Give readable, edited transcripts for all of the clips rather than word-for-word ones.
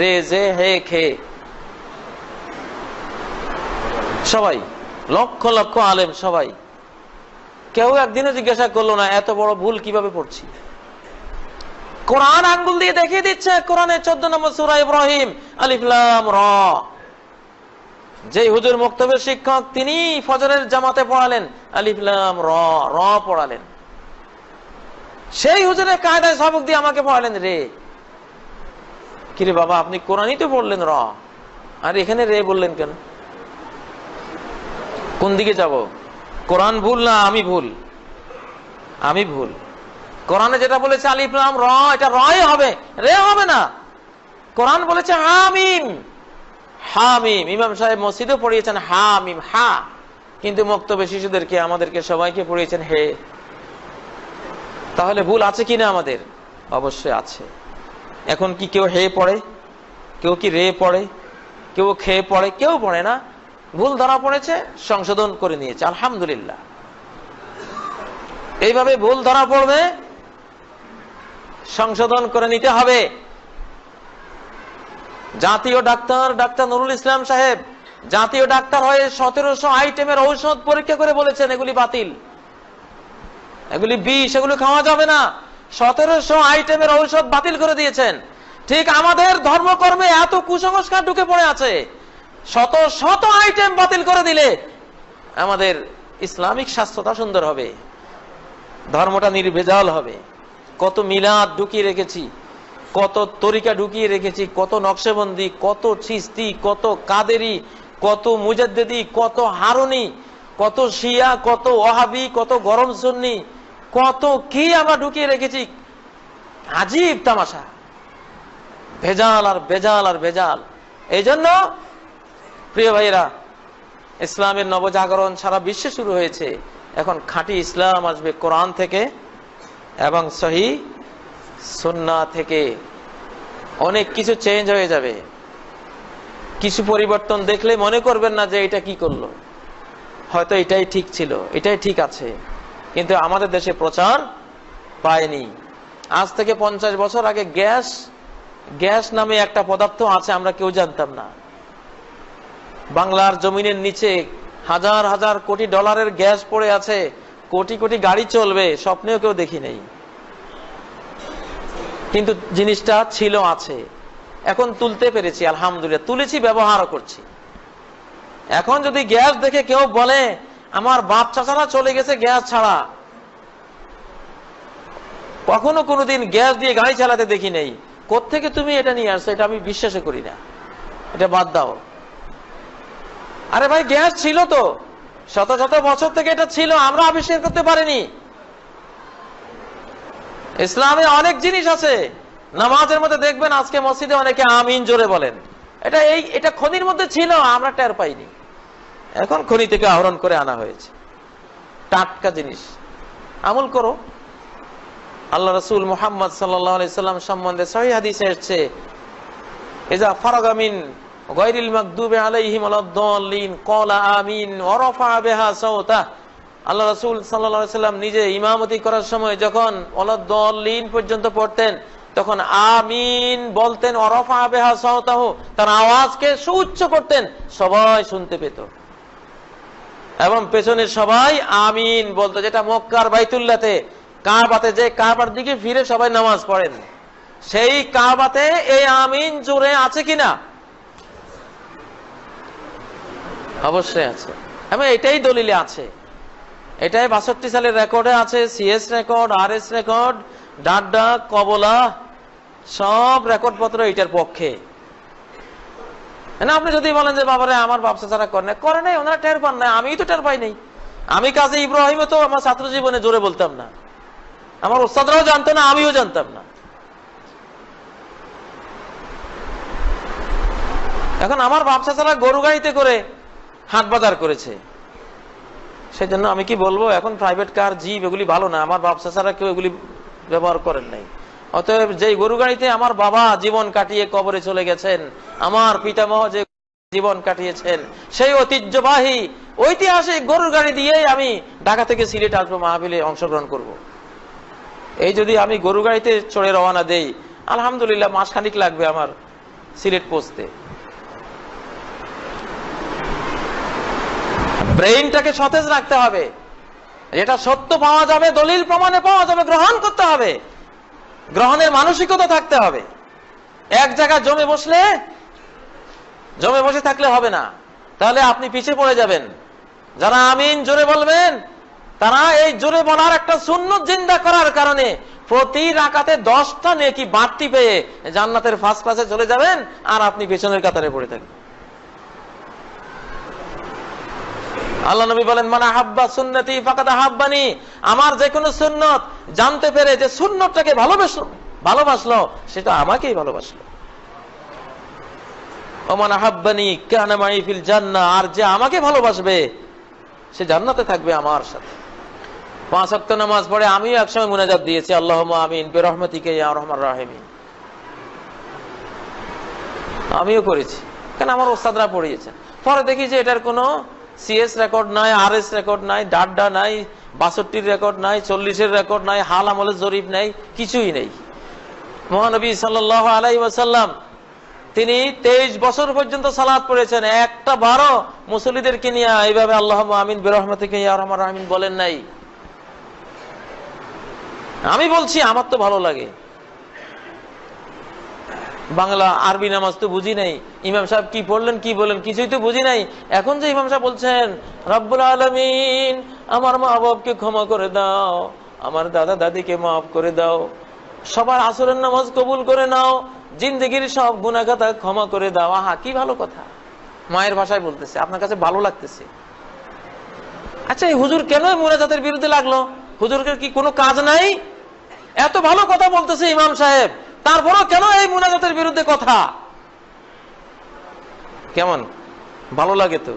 রেজে হে খে সবাই, লক্ষ লক্ষ আলেম সবাই, কেউ একদিনও জিজ্ঞাসা করলো না এত বড় ভুল কিভাবে পড়ছি। কোরআন আঙ্গুল দিয়ে দেখিয়ে দিচ্ছে। কোরআনের 14 নম্বর সূরা ইব্রাহিম, আলিফ লাম র। যে হুজুর মক্তবের শিক্ষক, তিনি ফজরের জামাতে পড়ালেন আলিফ লাম র, র পড়ালেন। সেই হুজুরের কায়দায় সবক দিয়ে আমাকে পড়ালেন রে। কিরে বাবা, আপনি কোরআনই তো পড়লেন র, আর এখানে রে বললেন কেন? কোন দিকে যাব? কোরআন ভুল না আমি ভুল? আমি ভুল। কোরআনে যেটা বলেছে আলিফ লাম র, এটা রই হবে, রে হবে না। কোরআন বলেছে হামিম, হামিম। ইমাম সাহেব মসজিদে পড়িয়েছেন হামিম হা, কিন্তু মক্তবে শিশুদেরকে, আমাদেরকে সবাইকে পড়িয়েছেন হে। তাহলে ভুল আছে কিনা আমাদের? অবশ্যই আছে। এখন কি কেউ হে পড়ে? কেউ কি রে পড়ে? কেউ খে পড়ে? কেউ পড়ে না। ভুল ধরা পড়েছে, সংশোধন করে নিয়েছে, আলহামদুলিল্লাহ। এইভাবে ভুল ধরা পড়বে, সংশোধন করে নিতে হবে। জাতীয় ডাক্তার ডাক্তার নুরুল ইসলাম সাহেব জাতীয় ডাক্তার হয়ে 1700 আইটেমের ঔষধ পরীক্ষা করে বলেছেন এগুলি বাতিল, এগুলি বিষ, এগুলো খাওয়া যাবে না। 1700 আইটেমের ঔষধ বাতিল করে দিয়েছেন। ঠিক আমাদের ধর্মকর্মে এত কুসংস্কার ঢুকে পড়ে আছে, শত শত আইটেম বাতিল করে দিলে আমাদের ইসলামিক স্বাস্থ্যটা সুন্দর হবে, ধর্মটা নির্ভেজাল হবে। কত মিলাদ ঢুকিয়ে রেখেছি, কত তরিকা ঢুকিয়ে রেখেছি, কত নকশেবন্দি, কত চিস্তি, কত কাদেরি, কত মুজাদ্দেদি, কত হারুনি, কত শিয়া, কত ওয়াহাবি, কত গরম সুন্নি, কত কি আমরা ঢুকিয়ে রেখেছি। আজীব তামাশা, ভেজাল আর ভেজাল আর ভেজাল। এই জন্য প্রিয় ভাইরা, ইসলামের নবজাগরণ সারা বিশ্বে শুরু হয়েছে। এখন খাঁটি ইসলাম আসবে কোরআন থেকে এবং সহি সুন্নাহ থেকে। অনেক কিছু চেঞ্জ হয়ে যাবে। কিছু পরিবর্তন দেখলে মনে করবেন না যে এটা কি করলো, হয়তো এটাই ঠিক ছিল, এটাই ঠিক আছে, কিন্তু আমাদের দেশে প্রচার পায়নি। আজ থেকে 50 বছর আগে গ্যাস নামে একটা পদার্থ আছে, আমরা কেউ জানতাম না। বাংলার জমিনের নিচে হাজার হাজার কোটি ডলারের গ্যাস পড়ে আছে, কোটি কোটি গাড়ি চলবে, স্বপ্নেও কেউ দেখি নেই। কিন্তু জিনিসটা ছিল, আছে। এখন তুলতে পেরেছি, আলহামদুলিল্লাহ, তুলেছি, ব্যবহারও করছি। এখন যদি গ্যাস দেখে কেউ বলে আমার বাপ চাচারা চলে গেছে গ্যাস ছাড়া, কখনো কোনোদিন গ্যাস দিয়ে গাড়ি চালাতে দেখি নেই। কোত্থেকে তুমি এটা নিয়ে আসছো? এটা আমি বিশ্বাস করি না, এটা বাদ দাও। আরে ভাই, গ্যাস ছিল তো, শত শত বছর থেকে এটা ছিল, আমরা আবিষ্কার করতে পারিনি। ইসলামে অনেক জিনিস আছে। নামাজের মধ্যে দেখবেন আজকে মসজিদে অনেকে আমিন জোরে বলেন, এটা খনির মধ্যে ছিল, আমরা টের পাইনি। এখন খনি থেকে আহরণ করে আনা হয়েছে, টাটকা জিনিস। আমল করো। আল্লাহ রাসূল মুহাম্মদ সাল্লাল্লাহু আলাইহি সাল্লাম সম্বন্ধে সহিহ হাদিসে এসেছে, ইজা ফারাগা মিন গায়রিল মাগদুবি আলাইহিম ওয়ালাদ-দাল্লিন ক্বালা আমিন ওয়া রাফা বিহা সাওতা। আল্লাহ রাসূল সাল্লাল্লাহু আলাইহি সাল্লাম নিজে ইমামতি করার সময় যখন ওয়ালাদ-দাল্লিন পর্যন্ত পড়তেন, তখন আমিন বলতেন, ওয়া রাফা বিহা সাওতাহু, তার আওয়াজকে সুউচ্চ করতেন, সবাই শুনতে পেত। এবং পেছনে সবাই আমিন বলতো, যেটা মক্কার বাইতুল্লাহতে, কাবাতে, যে কাবার দিকে ফিরে সবাই নামাজ পড়েন, সেই কাবাতে এই আমিন জোরে আছে কিনা? অবশ্যই আছে। এবং এটাই দলিলে আছে, এটাই 62 সালের রেকর্ডে আছে, সিএস রেকর্ড, আরএস রেকর্ড, ডাড্ডা, কবলা, সব রেকর্ড পত্র এটার পক্ষে। আপনি যদি বলেন যে বাবারে আমার বাপসা ছাড়া করে নাই, ওনারা টের পান নাই, আমি তো টের পাই নাই। আমি কাজী ইব্রাহিমও তো আমার ছাত্র জীবনে জোরে বলতাম না, আমার ওস্তাদরাও জানতো না, আমিও জানতাম না। এখন আমার বাপসা ছাড়া গরু গাড়িতে করে হাট বাজার করেছে, সেজন্য আমি কি বলবো, এখন প্রাইভেট কার, জিপ, এগুলি ভালো না। আমার বাপসা ছাড়া কেউ এগুলি ব্যবহার করেন নাই। অতএব যেই গরু গাড়িতে আমার বাবা জীবন কাটিয়ে কবরে চলে গেছেন, আমার পিতামহ যে জীবন কাটিয়েছেন, সেই ঐতিহ্যবাহী ঐতিহাসিক গরুর গাড়ি দিয়েই আমি ঢাকা থেকে সিলেট আসবো, মাহফিলে অংশগ্রহণ করব। এই যদি আমি গরু গাড়িতে চড়ে রওনা দেই, আলহামদুলিল্লাহ মাসখানিক লাগবে আমার সিলেট পৌঁছতে। ব্রেইনটাকে সতেজ রাখতে হবে, যেটা সত্য পাওয়া যাবে, দলিল প্রমাণে পাওয়া যাবে, গ্রহণ করতে হবে, গ্রহণের মানসিকতা থাকতে হবে। এক জায়গায় জমে বসে থাকলে হবে না, তাহলে আপনি পিছিয়ে পড়ে যাবেন। যারা আমিন জোরে বলবেন, তারা এই জোরে বলার একটা সুন্নত জিন্দা করার কারণে প্রতি রাকাতে 10টা নেকি বাড়তি পেয়ে জান্নাতের ফার্স্ট ক্লাসে চলে যাবেন, আর আপনি পেছনের কাতারে পড়ে থাকবেন। আল্লাহ নবী বলেন, মান আহাব্বা সুন্নতি ফাকাদ আহাব্বানি, আমার যে কোনো সুন্নত জানতে পেরে যে সুন্নতটাকে ভালোবাসলো সেটা আমাকেই ভালোবাসলো। ওমান আহাব্বানি কানা মাই ফিল জান্নাহ, আর যে আমাকে ভালোবাসবে সে জান্নাতে থাকবে আমার সাথে। 5 ওয়াক্ত নামাজ পড়ে আমিও একসময় মুনাজাত দিয়েছি, আল্লাহুম্মা আমিন বিরহমাতিকা ইয়া আরহামার রাহিমিন। আমিও করেছি, কেন আমার ওস্তাদরা পড়িয়েছেন। পরে দেখি যে এটার কোনো সিএস রেকর্ড নাই, আরএস রেকর্ড নাই, ডাড্ডা নাই, 62 রেকর্ড নাই, 40 রেকর্ড নাই, হাল আমলের জরিপ নাই, কিছুই নেই। মহানবী সাল্লাল্লাহু আলাইহি ওয়াসাল্লাম তিনি 23 বছর পর্যন্ত সালাত পড়েছেন, একটা বারো মুসল্লিদেরকে নিয়ে এইভাবে আল্লাহুম্মা আমিন বিরহমাতিকা ইয়া আরহামার রাহিমিন বলেন নাই। আমি বলছি আমার তো ভালো লাগে, বাংলা আরবি নামাজ তো বুঝি নাই, ইমাম সাহেব কি পড়লেন কি বললেন কিছুই তো বুঝি নাই। এখন যে ইমাম সাহেব বলছেন রব্বুল আলামিন আমার মা বাবাকে ক্ষমা করে দাও, আমার দাদা দাদিকে মাফ করে দাও, সবার আসরের নামাজ কবুল করে নাও, জিন্দেগির সব গুনাহ খাতা ক্ষমা করে দাও। আহা কি ভালো কথা, মায়ের ভাষায় বলতেছে, আপনার কাছে ভালো লাগতেছে। আচ্ছা এই হুজুর কেন মুনাজাতের বিরুদ্ধে লাগলো? হুজুরের কি কোনো কাজ নাই? এত ভালো কথা বলতেছে ইমাম সাহেব, তারপরও কেন এই মুনাজাতের বিরুদ্ধে কথা? কেমন ভালো লাগে তো।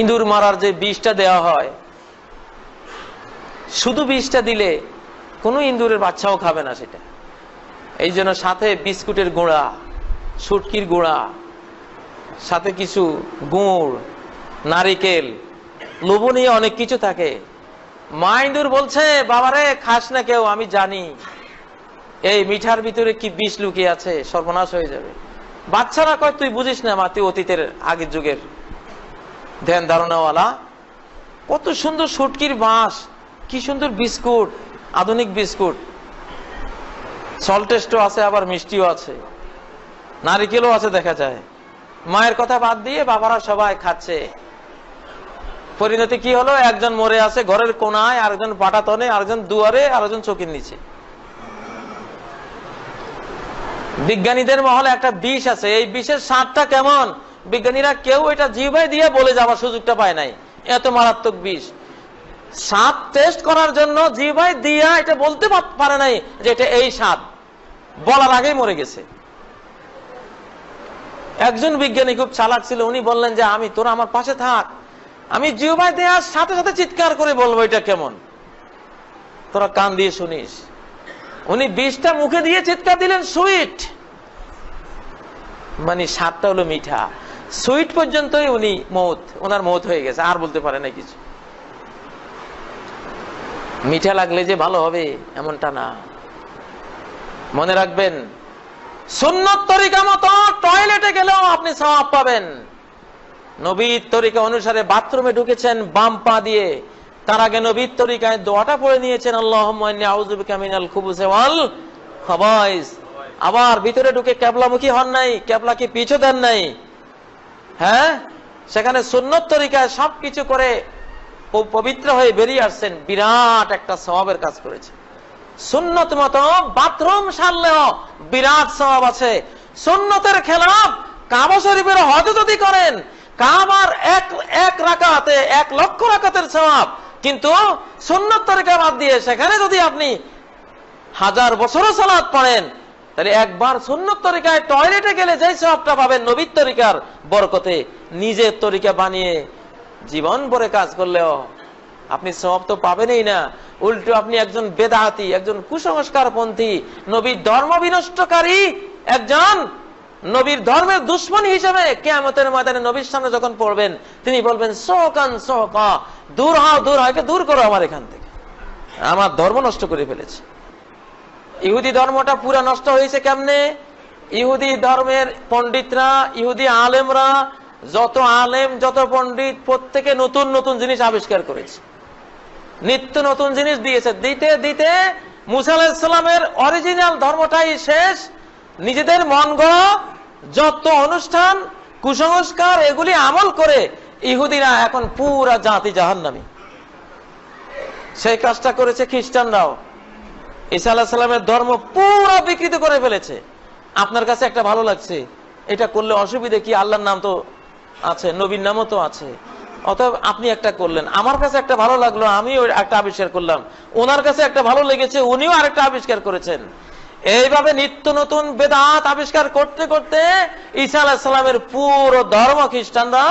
ইঁদুর মারার যে বিষটা দেওয়া হয়, শুধু বিষটা দিলে কোনো ইঁদুরের বাচ্চাও খাবে না সেটা। এই জন্য সাথে বিস্কুটের গুঁড়া, শুটকির গুঁড়া, সাথে কিছু গুড়, নারিকেল, লবণীয় অনেক কিছু থাকে। মা ইঁদুর বলছে বাবারে খাস না কেউ, আমি জানি এই মিঠার ভিতরে কি বিষ লুকিয়ে আছে, সর্বনাশ হয়ে যাবে। বাচ্চারা কয় তুই বুঝিস না মা, তুই অতীতের আগের যুগের ধ্যান ধারণাওয়ালা। কত সুন্দর শুটকির বাঁশ, কি সুন্দর বিস্কুট, আধুনিক বিস্কুট, সল্টেস্টও আছে আবার মিষ্টিও আছে, নারিকেলও আছে দেখা যায়। মায়ের কথা বাদ দিয়ে বাবারা সবাই খাচ্ছে। পরিণতি কি হলো? একজন মরে আছে ঘরের কোনায়, আরেকজন পাটাতনে, আরেকজন দুয়ারে, আরেকজন চোখের নিচে। বিজ্ঞানীদের মহলে একটা বিষ আছে, এই বিষের স্বাদটা কেমন বিজ্ঞানীরা কেউ এটা জিহ্বায় দিয়ে বলে যাওয়ার সুযোগটা পায় নাই, এত মারাত্মক বিষ। স্বাদ টেস্ট করার জন্য জিহ্বায় দিয়া এটা বলতে পারে নাই যে এটা এই স্বাদ, বলার আগেই মরে গেছে। একজন বিজ্ঞানী খুব চালাক ছিল, উনি বললেন যে আমি তোরা আমার পাশে থাক, আমি জিহ্বায় দেওয়ার সাথে সাথে চিৎকার করে বলবো এটা কেমন, তোরা কান দিয়ে শুনিস। উনি বিষটা মুখে দিয়ে চিৎকার দিলেন সুইট, মানে স্বাদটা হলো মিঠা, সুইট পর্যন্তই উনি ওনার মৌত হয়ে গেছে, আর বলতে পারে না কিছু। মিঠা লাগলে যে ভালো হবে এমনটা না, মনে রাখবেন সুন্নত তরিকা মতো টয়লেটে গেলেও আপনি সওয়াব পাবেন। নবীর তরিকা অনুসারে বাথরুমে ঢুকেছেন বাম পা দিয়ে, তার আগে নবীর তরিকায় দোয়াটা পড়ে নিয়েছেন আল্লাহুম্মা ইন্নী আউযু বিকা মিনাল খুবুসি ওয়াল খাবাইস। আবার ভিতরে ঢুকে কিবলামুখী হন নাই, কিবলাকে পিছু দেন নাই। হ্যাঁ, সেখানে সুন্নত তরিকায় সবকিছু করে পবিত্র হয়ে বেরিয়ে আসছেন, বিরাট একটা সওয়াবের কাজ করেছে। সুন্নত মতো বাথরুম সারলেও বিরাট সওয়াব আছে। সুন্নতের খেলাফ কাবা শরীফের হজ যদি করেন, কাবার এক রাকাতে 1 লক্ষ রাকাতের সওয়াব, কিন্তু সুন্নত তরিকা বাদ দিয়ে সেখানে যদি আপনি 1000 বছরও সালাত পড়েন, তাহলে একবার সুন্নত তরিকায় টয়লেটে গেলে যে সওয়াবটা পাবেন নবীর তরিকার বরকতে, নিজের তরিকা বানিয়ে জীবন ভরে কাজ করলেও আপনি সওয়াব তো পাবেনই না, উল্টো আপনি একজন বেদাতি, একজন কুসংস্কারপন্থী, নবীর ধর্ম বিনষ্টকারী একজন নবীর ধর্মের দুশ্মন হিসেবে কিয়ামতের ময়দানে নবীর সামনে যখন পড়বেন, তিনি বলবেন সোকান সোকা, দূর হও, দূর হও, দূর করো আমার এখান থেকে, আমার ধর্ম নষ্ট করে ফেলেছে। ইহুদি ধর্মটা পুরা নষ্ট হয়েছে কেমনে? ইহুদি ধর্মের পণ্ডিতরা, ইহুদি আলেমরা, যত আলেম যত পণ্ডিত, প্রত্যেকে নতুন নতুন জিনিস আবিষ্কার করেছে, নিত্য নতুন জিনিস দিয়েছে। দিতে দিতে মুসা আলাইহিস সালামের অরিজিনাল ধর্মটাই শেষ। নিজেদের মন গড়া যত অনুষ্ঠান কুসংস্কার এগুলি আমল করে ইহুদিরা এখন পুরা জাতি জাহান্নামী। সেই কাজটা করেছে খ্রিস্টানরাও। ঈসা আলাইহিস সালামের ধর্ম পুরো বিকৃত করে ফেলেছে। আপনার কাছে একটা ভালো লাগছে, এটা করলে অসুবিধা কি? আল্লাহর নাম তো আছে, নবীর নামও তো আছে, অতএব আপনি একটা করলেন। আমার কাছে একটা ভালো লাগলো, আমিও একটা আবিষ্কার করলাম। ওনার কাছে একটা ভালো লেগেছে, উনিও আরেকটা আবিষ্কার করেছেন। এইভাবে নিত্য নতুন বেদাত আবিষ্কার করতে করতে ঈসা আলাইহিস সালামের পুরো ধর্ম খ্রিস্টানরা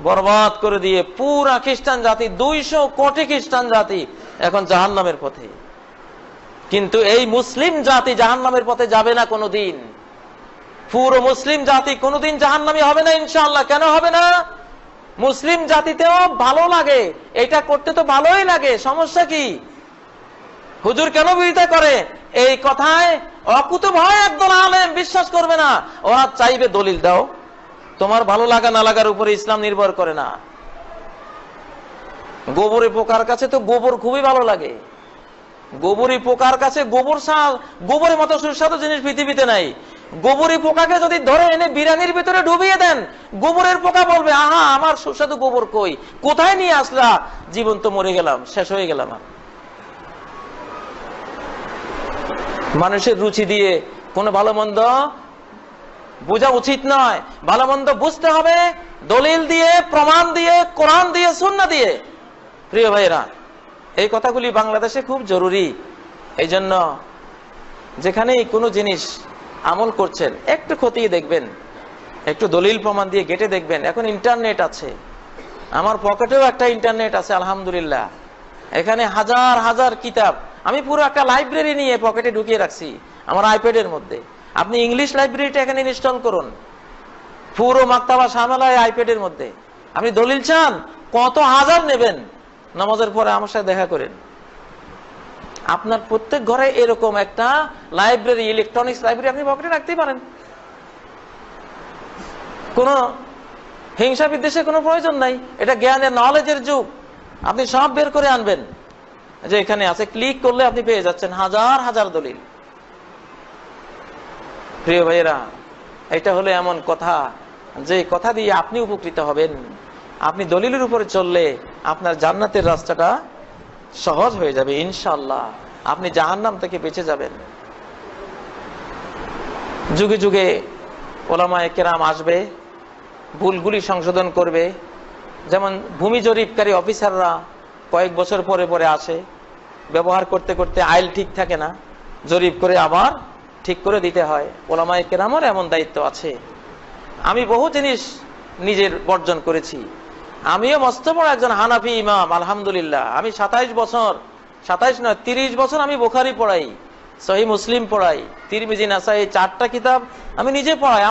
বরবাদ করে দিয়ে পুরা খ্রিস্টান জাতি, 200 কোটি খ্রিস্টান জাতি এখন জাহান্নামের পথে। কিন্তু এই মুসলিম জাতি জাহান্নামের পথে যাবে না কোনোদিন। পুরো মুসলিম জাতি কোনোদিন জাহান্নামী হবে না ইনশাআল্লাহ। কেন হবে না? মুসলিম জাতিতেও ভালো লাগে, এটা করতে তো ভালোই লাগে, সমস্যা কি? হুজুর কেন বিরোধিতা করে? এই কথায় অকুতোভয় একদল আলেম বিশ্বাস করবে না। ওরা চাইবে দলিল দাও, তোমার ভালো লাগা না লাগার উপরে ইসলাম নির্ভর করে না। গোবরে পোকার কাছে তো গোবর খুবই ভালো লাগে। গোবরী পোকার কাছে গোবরের মতো সুস্বাদু জিনিস পৃথিবীতে নাই। গোবরী পোকাকে যদি ধরে এনে বিরিয়ানির ভিতরে ডুবিয়ে দেন, গোবরের পোকা বলবে, আহা, আমার সুস্বাদু গোবর কই, কোথায় নিয়ে আসলা? জীবন তো মরে গেলাম, শেষ হয়ে গেলাম। মানুষের রুচি দিয়ে কোনো ভালো মন্দ বোঝা উচিত নয়। ভালো মন্দ বুঝতে হবে দলিল দিয়ে, প্রমাণ দিয়ে, কোরআন দিয়ে, সুন্নাহ দিয়ে। প্রিয় ভাইরা, এই কথাগুলি বাংলাদেশে খুব জরুরি। এই জন্য যেখানেই কোনো জিনিস আমল করছেন একটু খতিয়ে দেখবেন, একটু দলিল প্রমাণ দিয়ে ঘেটে দেখবেন। এখন ইন্টারনেট আছে, আমার পকেটেও একটা ইন্টারনেট আছে আলহামদুলিল্লাহ। এখানে হাজার হাজার কিতাব, আমি পুরো একটা লাইব্রেরি নিয়ে পকেটে ঢুকিয়ে রাখছি আমার আইপ্যাডের মধ্যে। আপনি ইংলিশ লাইব্রেরিটা এখানে ইনস্টল করুন, পুরো মাকতাবা শামিলায় আইপ্যাডের মধ্যে। আপনি দলিল চান, কত হাজার নেবেন, নামাজের পরে আমার সাথে দেখা করেন। আপনার প্রত্যেক ঘরে এরকম একটা লাইব্রেরি, ইলেকট্রনিক্স লাইব্রেরি আপনি পকেটে রাখতেই পারেন। কোন হিংসা বিদ্বেষের কোনো প্রয়োজন নাই। এটা জ্ঞানের, নলেজের যুগ। আপনি সব বের করে আনবেন, যে এখানে আছে, ক্লিক করলে আপনি পেয়ে যাচ্ছেন হাজার হাজার দলিল। প্রিয় ভাইয়েরা, এটা হলো এমন কথা যে কথা দিয়ে আপনি উপকৃত হবেন। আপনি দলিলের উপরে চললে আপনার জান্নাতের রাস্তাটা সহজ হয়ে যাবে ইনশাআল্লাহ। আপনি জাহান্নাম থেকে বেঁচে যাবেন। যুগে যুগে ওলামায়ে কেরাম আসবে, ভুলগুলি সংশোধন করবে। যেমন ভূমি জরিপকারী অফিসাররা কয়েক বছর পরে পরে আসে, ব্যবহার করতে করতে আইল ঠিক থাকে না, জরিপ করে আবার ঠিক করে দিতে হয়। ওলামায়ে কেরামের এমন দায়িত্ব আছে। আমি বহু জিনিস নিজের বর্জন করেছি। আমিও মস্ত বড় একজন হানাফি ইমাম আলহামদুলিল্লাহ। আমি 27 বছর, 27 নয় 30 বছর আমি বুখারী পড়াই, সহিহ মুসলিম পড়াই, তিরমিজি, নাসাই, 4টা কিতাব আমি নিজে পড়াই।